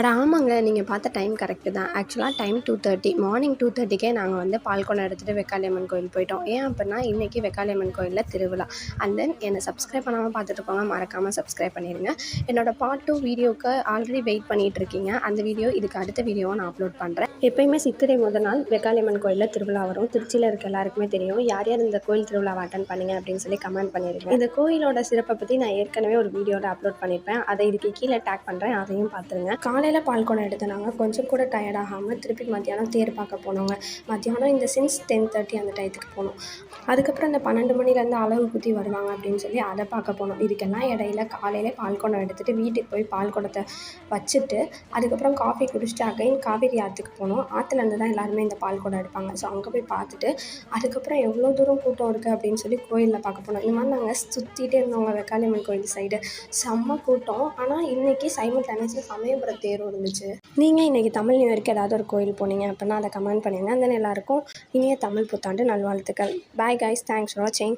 அட ஆமாங்க. நீங்க பார்த்த டைம் கரெக்ட்டு தான். ஆக்சுவலா டைம் 2:30 மார்னிங் 2:30க்கே நாங்க வந்து பால்குடம் எடுத்துட்டு வெக்காளியம்மன் கோயில் போயிட்டோம். ஏன் அப்புட்னா, இன்னைக்கு வெக்காளியம்மன் கோயில்ல திருவிழா. அண்ட் தென் என்ன சப்ஸ்கிரைப் பண்ணாம பார்த்துட்டு இருக்கவங்க மறக்காம சப்ஸ்கிரைப் பண்ணிருங்க. என்னோட பார்ட் 2 வீடியோக்கு ஆல்ரெடி வெயிட் பண்ணிட்டு இருக்கீங்க. அந்த வீடியோ இதுக்கு அடுத்த வீடியோவா நான் அப்லோட் பண்றேன். எப்பயுமே சித்திரை முதல் நாள் வெக்காளியம்மன் கோயில்ல திருவிழா வரும். திருச்சியில இருக்க எல்லாருக்குமே தெரியும். யார் யார் இந்த கோயில் திருவிழாவ அட்டெண்ட் பண்ணீங்க அப்படின்னு சொல்லி கமெண்ட் பண்ணிருங்க. இந்த கோயிலோட சிறப்ப பத்தி நான் ஏற்கனவே ஒரு வீடியோல அப்லோட் பண்ணியிருப்பேன். அதை இதுக்கு கீழே டேக் பண்றேன். அதையும் பார்த்துருங்க. காலையில் பால்குடம் எடுத்தனாங்க கொஞ்சம் கூட டயர்ட் ஆகாமல் திருப்பி மத்தியானம் தேர் பார்க்க போனோங்க. மத்தியானம் இந்த சின்ஸ் 10:30 அந்த டயத்துக்கு போனோம். அதுக்கப்புறம் இந்த 12 மணிலேருந்து அலகு குத்தி வருவாங்க அப்படின்னு சொல்லி அதை பார்க்க போனோம். இதுக்கெல்லாம் இடையில காலையிலே பால்குடம் எடுத்துகிட்டு வீட்டுக்கு போய் பால்குடத்தை வச்சுட்டு அதுக்கப்புறம் காஃபி குடிச்சிட்டு அகைன் காவேரி ஆற்றுக்கு போனோம். ஆற்றுலேருந்து தான் எல்லாருமே இந்த பால்குடம் எடுப்பாங்க. ஸோ அங்கே போய் பார்த்துட்டு அதுக்கப்புறம் எவ்வளோ தூரம் கூட்டம் இருக்குது அப்படின்னு சொல்லி கோயிலில் பார்க்க போனோம். இந்த மாதிரி நாங்கள் சுற்றிட்டே இருந்தவங்க வெக்காளியம்மன் கோயில் சைடு செம்ம கூட்டம். ஆனால் இன்றைக்கி சைமல்டேனியஸில் சமயபுரம் தேரும் இருந்துச்சு. நீங்கள் இன்றைக்கி தமிழ் நியூ இயருக்கு ஏதாவது ஒரு கோயில் போனீங்க அப்படின்னா அதை கமெண்ட் பண்ணுங்கள். அந்த எல்லாருக்கும் இனிய தமிழ் புத்தாண்டு நல்வாழ்த்துக்கள். பாய் கைஸ், தேங்க்ஸ் ஃபார் வாட்சிங்.